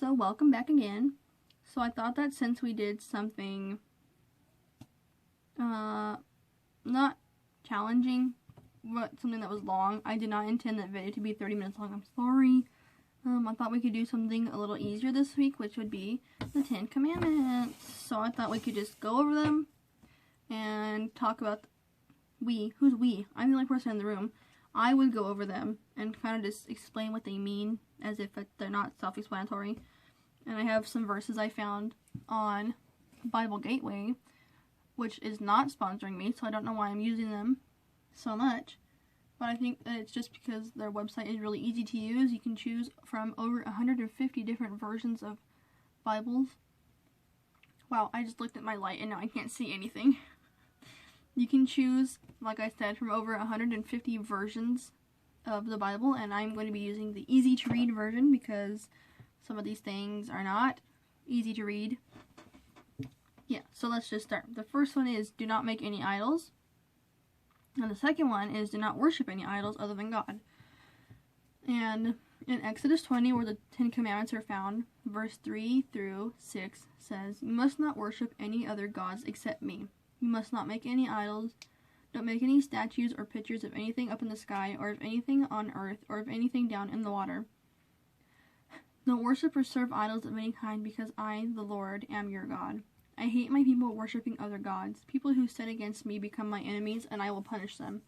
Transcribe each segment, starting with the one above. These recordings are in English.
So welcome back again. So I thought that since we did something not challenging, but something that was long, I did not intend that video to be 30 minutes long. I'm sorry. I thought we could do something a little easier this week, which would be the 10 Commandments. So I thought we could just go over them and talk about who's we? I'm the only person in the room. I would go over them and kind of just explain what they mean as if they're not self-explanatory. And I have some verses I found on Bible Gateway, which is not sponsoring me, so I don't know why I'm using them so much. But I think that it's just because their website is really easy to use. You can choose from over 150 different versions of Bibles. Wow, I just looked at my light and now I can't see anything. You can choose, like I said, from over 150 versions of the Bible, and I'm going to be using the easy to read version because some of these things are not easy to read. Yeah, so let's just start. The first one is do not make any idols. And the second one is do not worship any idols other than God. And in Exodus 20, where the 10 Commandments are found, verse 3 through 6 says, "You must not worship any other gods except me. You must not make any idols. Don't make any statues or pictures of anything up in the sky, or of anything on earth, or of anything down in the water. Don't worship or serve idols of any kind, because I, the Lord, am your God. I hate my people worshiping other gods. People who sin against me become my enemies, and I will punish them.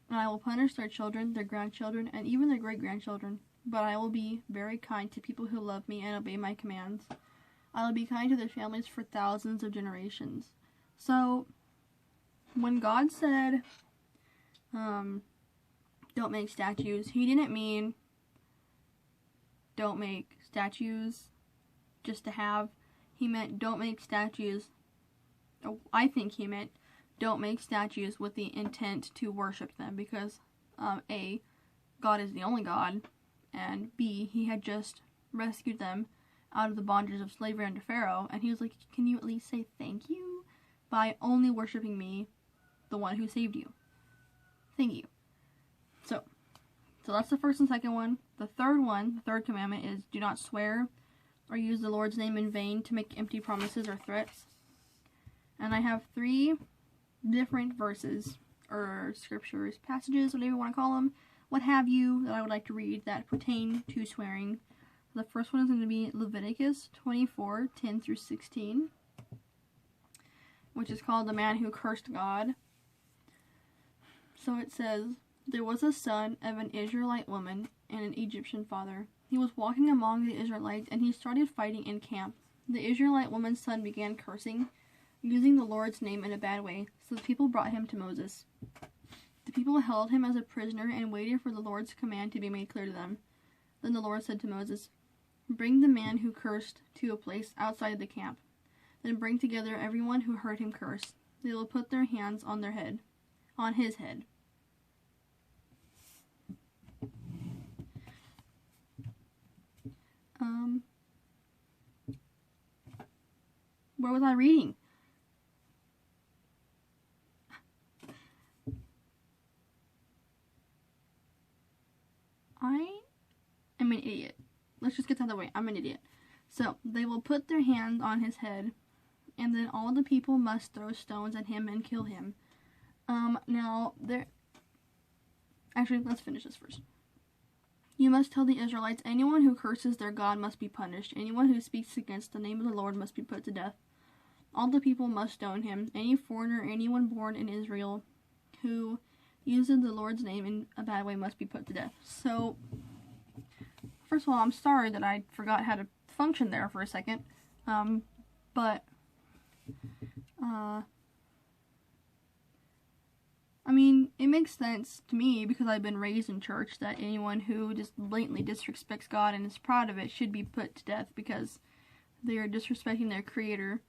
And I will punish their children, their grandchildren, and even their great-grandchildren. But I will be very kind to people who love me and obey my commands. I will be kind to their families for thousands of generations." So, when God said, don't make statues, he didn't mean don't make statues just to have. He meant don't make statues. I think he meant don't make statues with the intent to worship them, because A, God is the only God, and B, he had just rescued them out of the bondage of slavery under Pharaoh, and he was like, can you at least say thank you by only worshiping me, the one who saved you? Thank you. So that's the first and second one. The third one, the third commandment, is do not swear or use the Lord's name in vain to make empty promises or threats. And I have 3 different verses, or scriptures, passages, whatever you want to call them, what have you, that I would like to read that pertain to swearing. The first one is going to be Leviticus 24, 10 through 16, which is called the man who cursed God. So it says, "There was a son of an Israelite woman and an Egyptian father. He was walking among the Israelites, and he started fighting in camp. The Israelite woman's son began cursing, using the Lord's name in a bad way, so the people brought him to Moses. The people held him as a prisoner and waited for the Lord's command to be made clear to them. Then the Lord said to Moses, 'Bring the man who cursed to a place outside the camp. Then bring together everyone who heard him curse. They will put their hands on his head. Where was I reading? I am an idiot. Let's just get that out of the way. I'm an idiot. So, they will put their hands on his head, and then all the people must throw stones at him and kill him. Actually, let's finish this first. You must tell the Israelites, anyone who curses their God must be punished. Anyone who speaks against the name of the Lord must be put to death. All the people must stone him. Any foreigner, anyone born in Israel who uses the Lord's name in a bad way must be put to death." So, first of all, I'm sorry that I forgot how to function there for a second. I mean, it makes sense to me because I've been raised in church that anyone who just blatantly disrespects God and is proud of it should be put to death because they are disrespecting their Creator.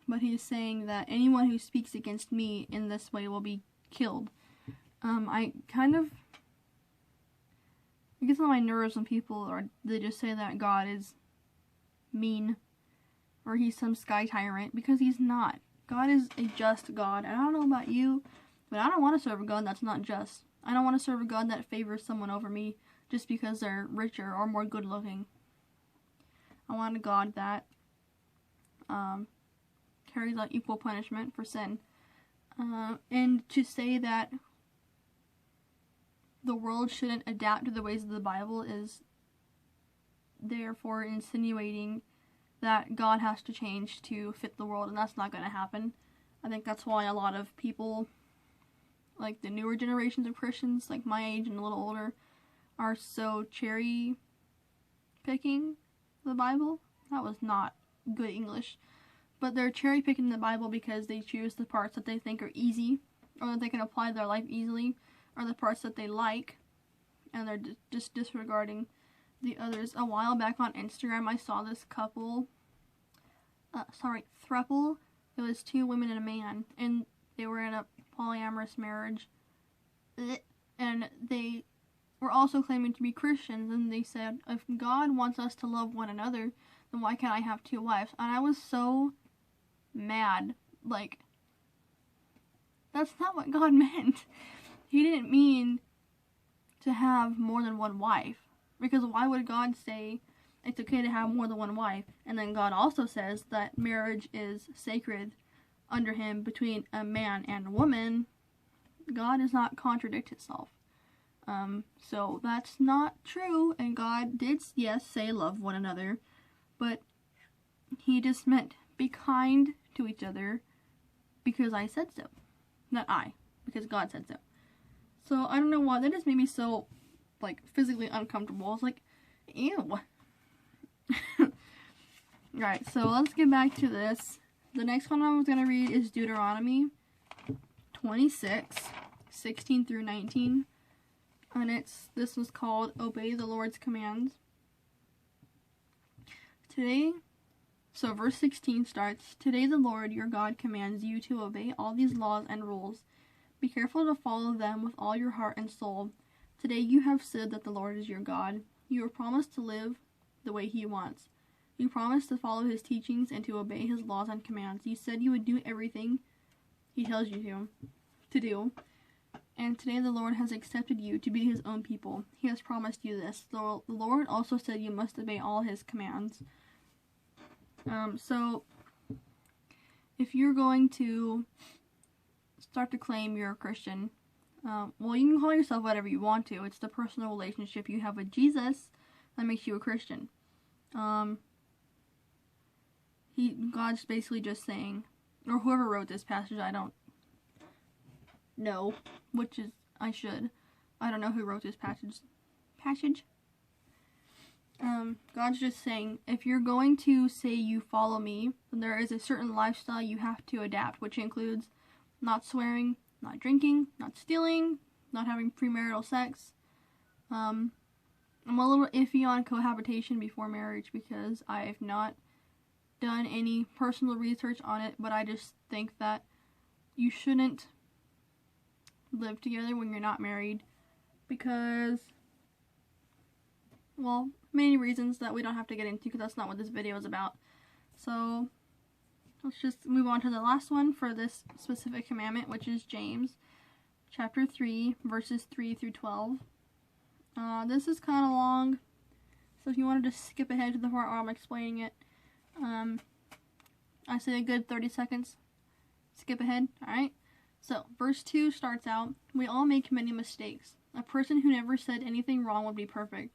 But he's saying that anyone who speaks against me in this way will be killed. I gets on my nerves when they just say that God is mean or he's some sky tyrant, because he's not. God is a just God, and I don't know about you, but I don't want to serve a God that's not just. I don't want to serve a God that favors someone over me just because they're richer or more good looking. I want a God that carries out equal punishment for sin. And to say that the world shouldn't adapt to the ways of the Bible is therefore insinuating that God has to change to fit the world, and that's not going to happen. I think that's why a lot of people, like the newer generations of Christians, like my age and a little older, are so cherry picking the Bible. That was not good English. But they're cherry picking the Bible because they choose the parts that they think are easy, or that they can apply to their life easily, or the parts that they like, and they're just disregarding the others. A while back on Instagram, I saw this couple, throuple. It was 2 women and a man, and they were in a polyamorous marriage, and they were also claiming to be Christians, and they said, if God wants us to love one another, then why can't I have 2 wives? And I was so mad. Like, that's not what God meant. He didn't mean to have more than 1 wife. Because why would God say it's okay to have more than 1 wife? And then God also says that marriage is sacred under him between a man and a woman. God does not contradict himself. So that's not true. And God did, yes, say love one another. But he just meant be kind to each other because I said so. Not I, because God said so. So I don't know why. That just made me so, like, physically uncomfortable. I was like, ew. Alright, so let's get back to this. The next one I was going to read is Deuteronomy 26, 16 through 19. And this was called Obey the Lord's Commands. Today, so verse 16 starts, Today the Lord your God commands you to obey all these laws and rules. Be careful to follow them with all your heart and soul. Today you have said that the Lord is your God. You are promised to live the way he wants. You promised to follow his teachings and to obey his laws and commands. You said you would do everything he tells you to do. And today the Lord has accepted you to be his own people. He has promised you this. The Lord also said you must obey all his commands. So, if you're going to start to claim you're a Christian, well, you can call yourself whatever you want to. It's the personal relationship you have with Jesus that makes you a Christian. God's basically just saying, or whoever wrote this passage, I don't know, which is, I should. I don't know who wrote this passage. God's just saying, if you're going to say you follow me, then there is a certain lifestyle you have to adapt, which includes not swearing, not drinking, not stealing, not having premarital sex. I'm a little iffy on cohabitation before marriage because I've not done any personal research on it, but I just think that you shouldn't live together when you're not married because, well, many reasons that we don't have to get into because that's not what this video is about. So let's just move on to the last one for this specific commandment, which is James chapter 3 verses 3 through 12. This is kind of long, so if you wanted to skip ahead to the part where I'm explaining it, I say a good 30 seconds. Skip ahead, alright? So, verse 2 starts out, we all make many mistakes. A person who never said anything wrong would be perfect.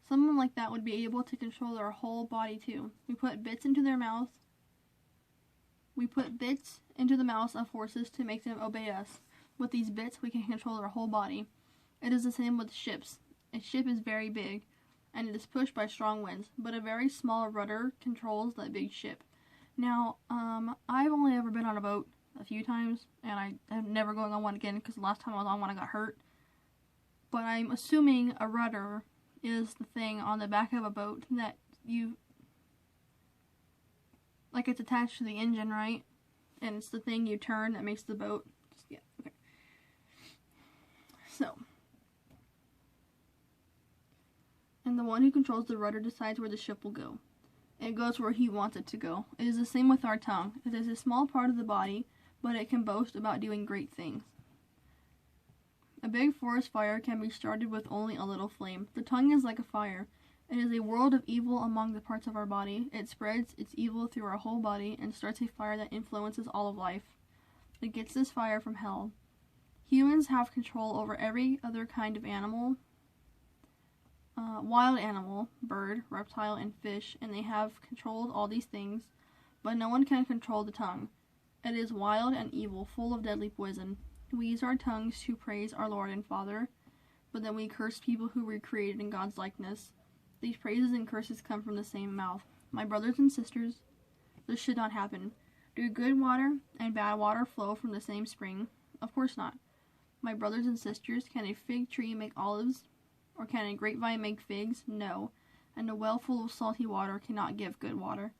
Someone like that would be able to control their whole body too. We put bits into their mouth. We put bits into the mouths of horses to make them obey us. With these bits, we can control their whole body. It is the same with ships. A ship is very big, and it is pushed by strong winds, but a very small rudder controls that big ship. Now, I've only ever been on a boat a few times, and I am never going on one again because the last time I was on one I got hurt. But I'm assuming a rudder is the thing on the back of a boat that like it's attached to the engine, right? And it's the thing you turn that makes the boat, yeah, okay. So, and the one who controls the rudder decides where the ship will go. It goes where he wants it to go. It is the same with our tongue. It is a small part of the body, but it can boast about doing great things. A big forest fire can be started with only a little flame. The tongue is like a fire. It is a world of evil among the parts of our body. It spreads its evil through our whole body and starts a fire that influences all of life. It gets this fire from hell. Humans have control over every other kind of animal, wild animal, bird, reptile, and fish, and they have controlled all these things, but no one can control the tongue. It is wild and evil, full of deadly poison. We use our tongues to praise our Lord and Father, but then we curse people who were created in God's likeness. These praises and curses come from the same mouth. My brothers and sisters, this should not happen. Do good water and bad water flow from the same spring? Of course not. My brothers and sisters, can a fig tree make olives? Or can a grapevine make figs? No. And a well full of salty water cannot give good water.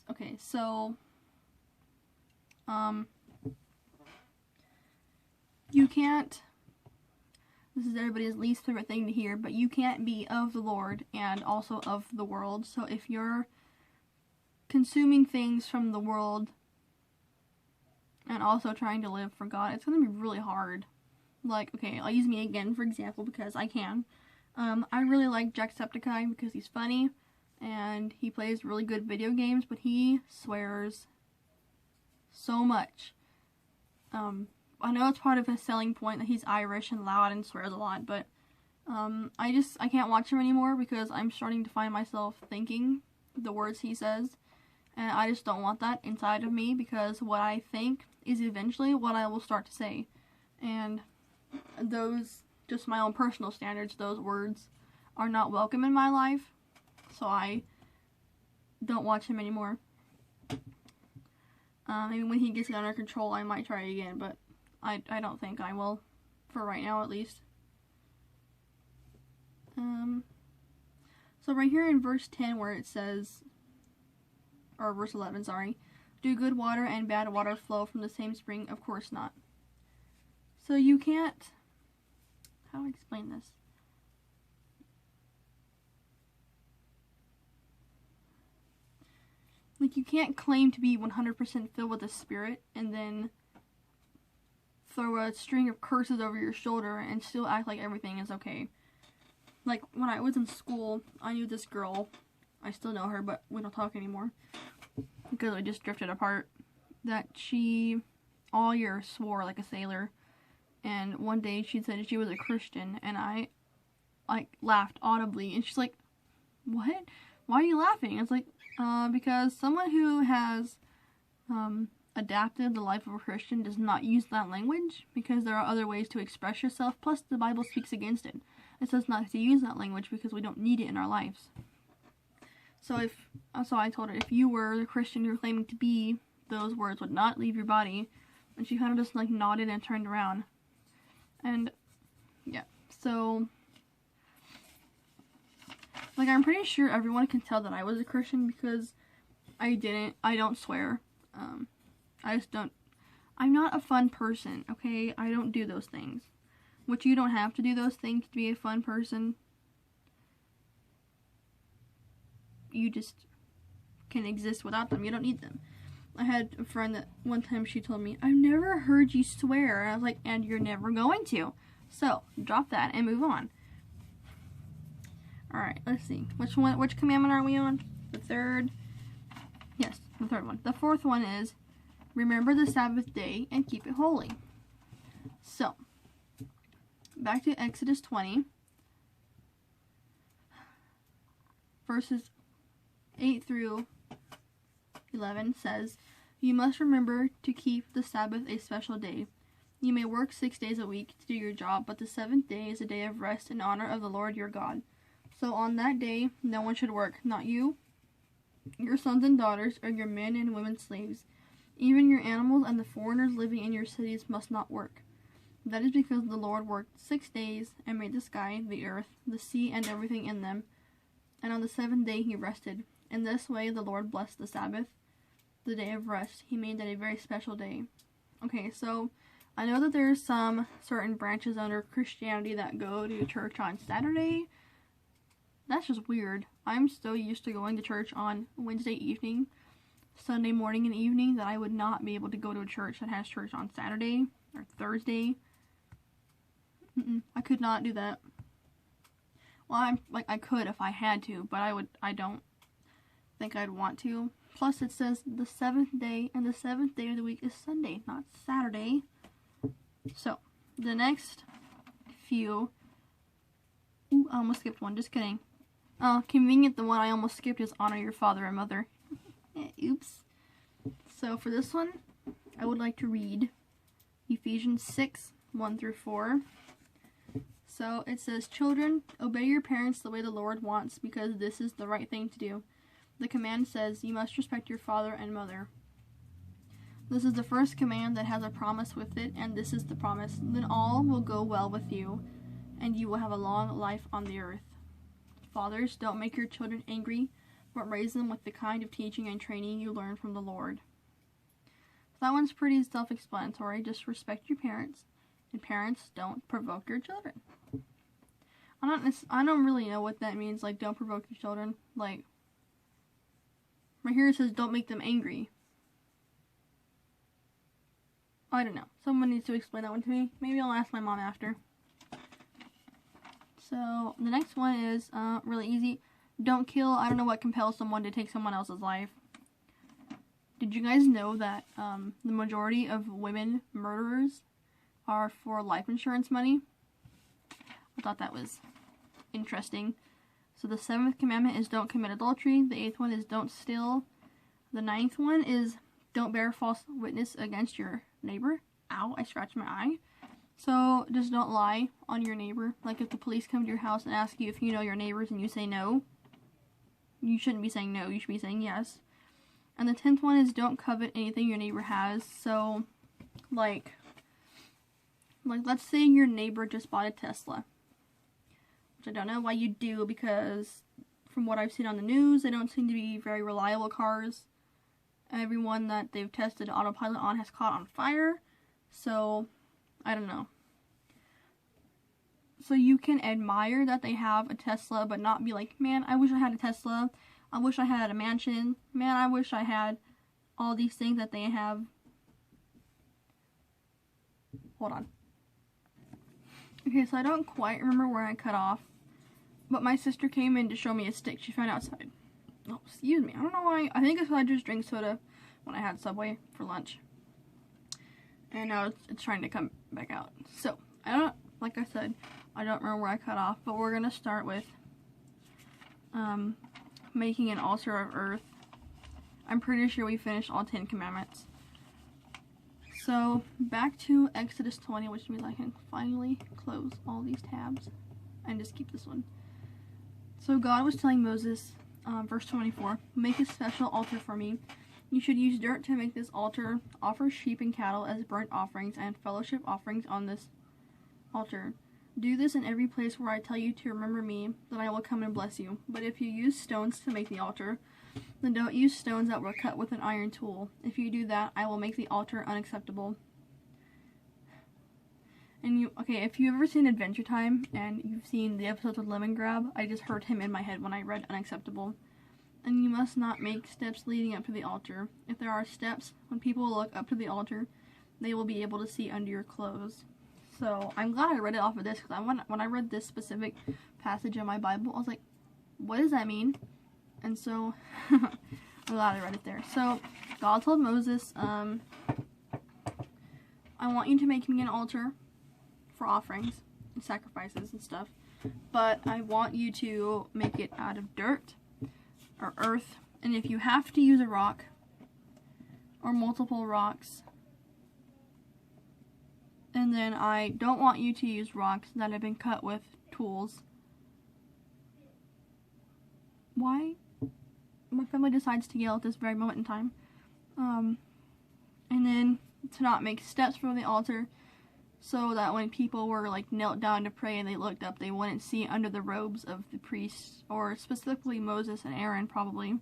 Okay, so, you can't, this is everybody's least favorite thing to hear, but you can't be of the Lord and also of the world. So if you're consuming things from the world and also trying to live for God, it's going to be really hard. Like, okay, I'll use me again for example because I can. I really like Jacksepticeye because he's funny and he plays really good video games, but he swears so much. I know it's part of his selling point that he's Irish and loud and swears a lot, but I can't watch him anymore because I'm starting to find myself thinking the words he says, and I just don't want that inside of me because what I think is eventually what I will start to say, and those, just my own personal standards, those words are not welcome in my life, so I don't watch him anymore. Maybe when he gets it under control I might try it again, but I don't think I will, for right now at least. So right here in verse 10 where it says, or verse 11, sorry, do good water and bad water flow from the same spring? Of course not. So you can't, how do I explain this? Like, you can't claim to be 100% filled with the Spirit and then throw a string of curses over your shoulder and still act like everything is okay. Like, when I was in school, I knew this girl, I still know her, but we don't talk anymore because we just drifted apart, that she all year swore like a sailor, and one day she said she was a Christian, and I laughed audibly, and she's like, what? Why are you laughing? It's like, because someone who has adapted the life of a Christian does not use that language, because there are other ways to express yourself, plus the Bible speaks against it. It says not to use that language because we don't need it in our lives. So I told her, if you were the Christian you're claiming to be, those words would not leave your body, and she kind of just like nodded and turned around. And yeah, so like, I'm pretty sure everyone can tell that I was a Christian because I don't swear. I'm not a fun person, okay? I don't do those things. Which you don't have to do those things to be a fun person. You just can exist without them. You don't need them. I had a friend that one time she told me, I've never heard you swear. And I was like, and you're never going to. So, drop that and move on. Alright, let's see. Which commandment are we on? The third? Yes, the third one. The fourth one is, remember the Sabbath day and keep it holy. So, back to Exodus 20. Verses 8 through 11 says, you must remember to keep the Sabbath a special day. You may work 6 days a week to do your job, but the seventh day is a day of rest in honor of the Lord your God. So on that day, no one should work, not you, your sons and daughters, or your men and women slaves. Even your animals and the foreigners living in your cities must not work. That is because the Lord worked 6 days and made the sky, the earth, the sea, and everything in them. And on the seventh day he rested. In this way the Lord blessed the Sabbath, the day of rest. He made that a very special day. Okay, so I know that there's some certain branches under Christianity that go to church on Saturday. That's just weird. I'm so used to going to church on Wednesday evening, Sunday morning and evening, that I would not be able to go to a church that has church on Saturday or Thursday. I could not do that. Well, I could if I had to, but I don't think I'd want to. Plus, it says the 7th day, and the 7th day of the week is Sunday, not Saturday. So, the next few... Ooh, I almost skipped one, just kidding. Convenient, the one I almost skipped is honor your father and mother. Oops. So, for this one, I would like to read Ephesians 6, 1 through 4. So, it says, "Children, obey your parents the way the Lord wants, because this is the right thing to do. The command says, you must respect your father and mother. This is the first command that has a promise with it, and this is the promise. Then all will go well with you, and you will have a long life on the earth. Fathers, don't make your children angry, but raise them with the kind of teaching and training you learn from the Lord." So that one's pretty self-explanatory. Just respect your parents, and parents, don't provoke your children. I don't really know what that means, like, don't provoke your children. Like, right here it says, don't make them angry. I don't know. Someone needs to explain that one to me. Maybe I'll ask my mom after. So, the next one is really easy. Don't kill. I don't know what compels someone to take someone else's life. Did you guys know that the majority of women murderers are for life insurance money? I thought that was interesting. So the 7th commandment is don't commit adultery. The 8th one is don't steal. The 9th one is don't bear false witness against your neighbor. Ow, I scratched my eye. So just don't lie on your neighbor. Like if the police come to your house and ask you if you know your neighbors and you say no, you shouldn't be saying no, you should be saying yes. And the 10th one is don't covet anything your neighbor has. So like let's say your neighbor just bought a Tesla. I don't know why you do, because from what I've seen on the news, they don't seem to be very reliable cars. Everyone that they've tested autopilot on has caught on fire. So, I don't know. So you can admire that they have a Tesla, but not be like, man, I wish I had a Tesla. I wish I had a mansion. Man, I wish I had all these things that they have. Hold on. Okay, so I don't quite remember where I cut off. But my sister came in to show me a stick she found outside. Oh, excuse me. I don't know why. I think it's because I just drank soda when I had Subway for lunch. And now it's trying to come back out. So, like I said, I don't remember where I cut off. But we're going to start with making an altar of earth. I'm pretty sure we finished all 10 commandments. So, back to Exodus 20, which means I can finally close all these tabs and just keep this one. So God was telling Moses, verse 24, "Make a special altar for me. You should use dirt to make this altar, offer sheep and cattle as burnt offerings and fellowship offerings on this altar. Do this in every place where I tell you to remember me, then I will come and bless you. But if you use stones to make the altar, then don't use stones that were cut with an iron tool. If you do that, I will make the altar unacceptable." And if you've ever seen Adventure Time and you've seen the episodes with Lemongrab, I just heard him in my head when I read unacceptable. "And you must not make steps leading up to the altar. If there are steps, when people look up to the altar, they will be able to see under your clothes." So I'm glad I read it off of this, because when I read this specific passage in my Bible, I was like, what does that mean? And so I'm glad I read it there. So God told Moses, I want you to make me an altar for offerings and sacrifices and stuff, but I want you to make it out of dirt or earth, and if you have to use a rock or multiple rocks, and then I don't want you to use rocks that have been cut with tools. Why? My family decides to yell at this very moment in time. And then to not make steps for the altar, so that when people were like knelt down to pray and they looked up, they wouldn't see under the robes of the priests, or specifically Moses and Aaron probably.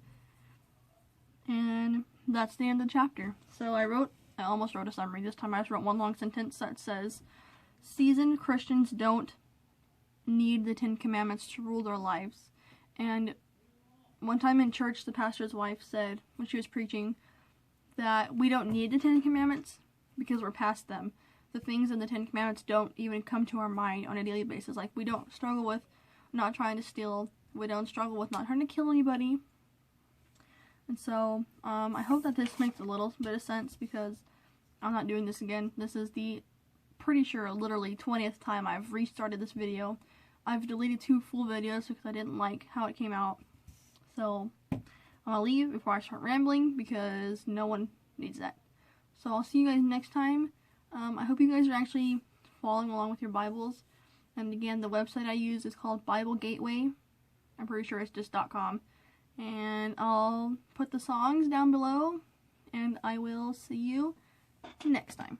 And that's the end of the chapter. So I almost wrote a summary. This time I just wrote one long sentence that says, "Seasoned Christians don't need the 10 Commandments to rule their lives." And one time in church, the pastor's wife said, when she was preaching, that we don't need the 10 Commandments because we're past them. The things in the 10 Commandments don't even come to our mind on a daily basis. Like, we don't struggle with, not trying to steal, widow, and struggle with not trying to kill anybody. And so, I hope that this makes a little bit of sense, because I'm not doing this again. This is the, pretty sure, literally 20th time I've restarted this video. I've deleted 2 full videos because I didn't like how it came out. So, I'm gonna leave before I start rambling, because no one needs that. So I'll see you guys next time. I hope you guys are actually following along with your Bibles. And again, the website I use is called Bible Gateway. I'm pretty sure it's just .com. And I'll put the songs down below, and I will see you next time.